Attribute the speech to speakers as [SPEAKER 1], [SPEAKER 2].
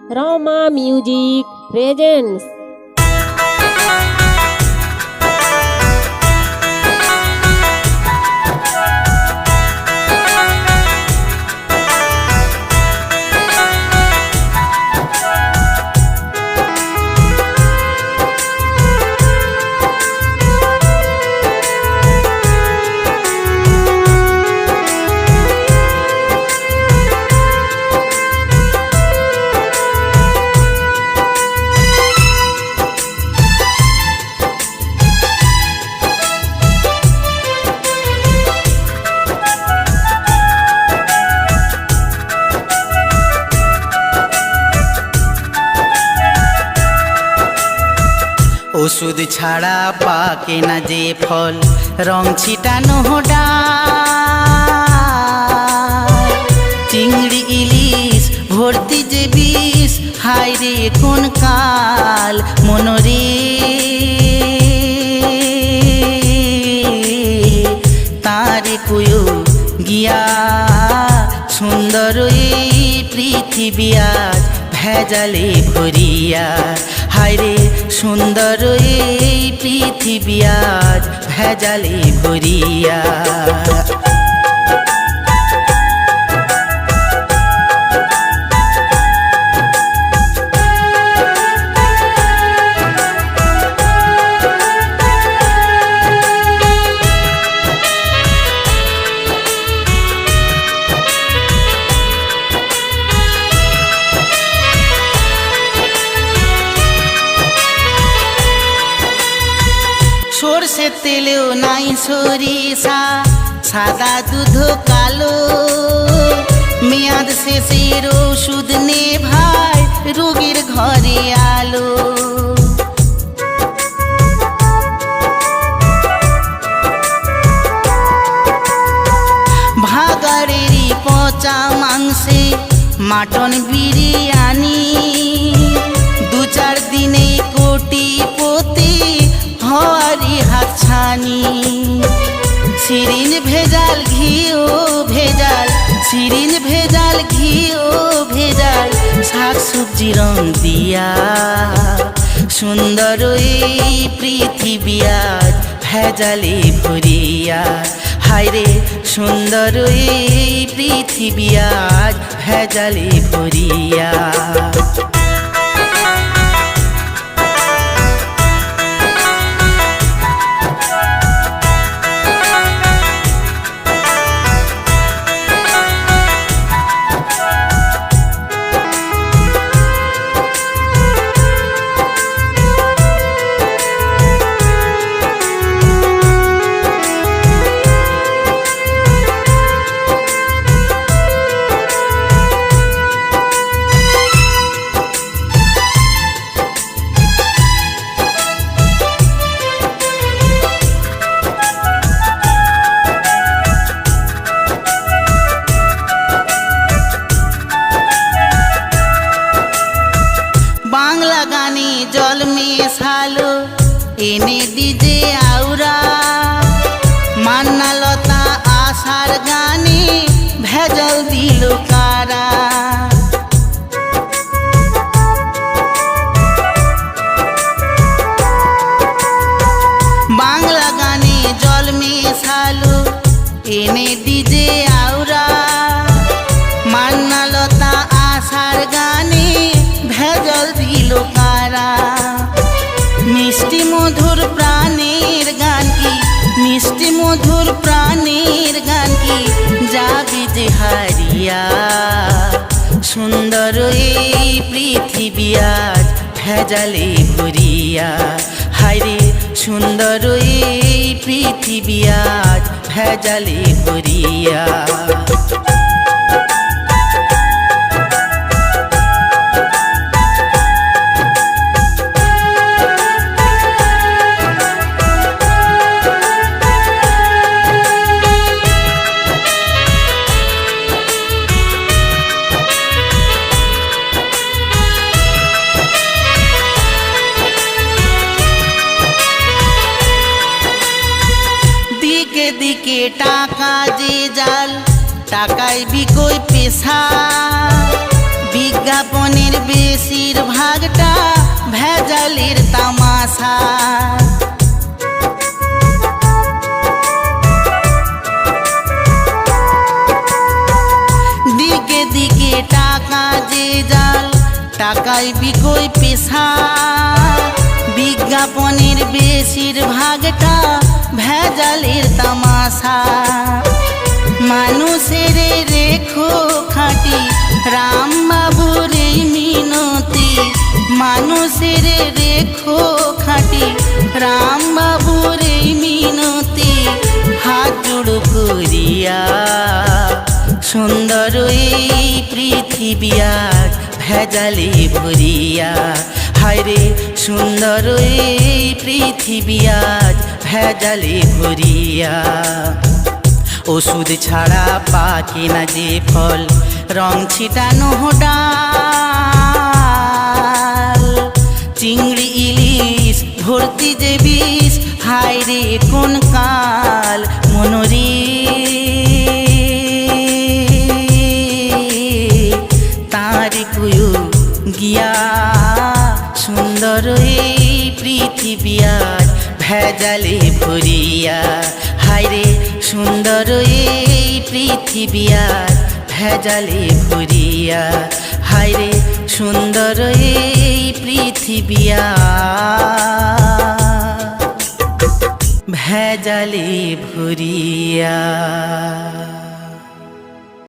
[SPEAKER 1] Roma Music presents
[SPEAKER 2] ওষুধ ছাড়া পাকে না যে ফল রং ছিটানো ডাল চিংড়ি ইলিশ ভর্তি যে বিষ হায় রে কোন কাল মনরে তারে কুয়ো গিয়া সুন্দর এই পৃথিবী আজ ভেজালে ভরিয়া হায় রে সুন্দর এই পৃথিবী আজ ভেজালে ভরিয়া সরষে তেলেও নাই সরিষা সাদা দুধ কালো মেয়াদ শেষের ওষুধ নে ভাই রোগীর ঘরে আলো ভাগাড়েরই পচা মাংসে মাটন বিরিয়ানি দু চার দিনে কোটিপতি হওয়ারি হাতছানি সিরিঞ্জ ভেজাল ঘিও ভেজাল সিরিঞ্জ ভেজাল ঘিও ভেজাল শাক সবজি রং দিয়া সুন্দর এই পৃথিবী আজ ভেজালে ভরিয়া হায় রে সুন্দর এই পৃথিবী আজ ভেজালে ভরিয়া বাংলা গানে জল মেশালো এনে ডিজে আউরা মান্নালতা আশার গানে ভেজাল দিল কারা বাংলা গানে জল মেশালো এনে ডিজে আউরা মান্নালতা আশার গানে ভেজাল দিল কারা মিষ্টি মধুর প্রাণের গান কি মিষ্টি মধুর প্রাণের গান কি যাবি যে হারিয়া সুন্দর এই পৃথিবী আজ ভেজালে ভরিয়া হায় রে সুন্দর এই পৃথিবী আজ ভেজালে ভরিয়া দিকে টাকা যে জাল টাকায় বিকই পেশা বিজ্ঞাপনের বেশিরভাগটা ভেজালের তামাশা। দিকে দিকে টাকা যে জাল, টাকায় বিকোয় পেশা। বিজ্ঞাপনের বেশিরভাগটা ভেজালের তামাশা। মানুষের রেখো খাঁটি রাম বাবুর এই মিনতি, মানুষের রেখো খাঁটি রাম বাবুর এই মিনতি। হাত জোড় করিয়া সুন্দর এই পৃথিবী আজ ভেজালে ভরিয়া। হায়রে সুন্দর এই পৃথিবী আজ ভেজালে ভরিয়া। ওষুধ ছাড়া পাকে না যে ফল, রং ছিটানো ডাল। চিংড়ি ইলিশ ভর্তি যে বিষ, হায়রে কোন কাল মনোরে। তার কুয়ো গিয়া সুন্দর এই পৃথিবী আজ ভেজালে ভরিয়া। হায়রে সুন্দর এই পৃথিবী আজ ভেজালে ভরিয়া। হায়রে সুন্দর এই পৃথিবী আজ ভেজালে ভরিয়া।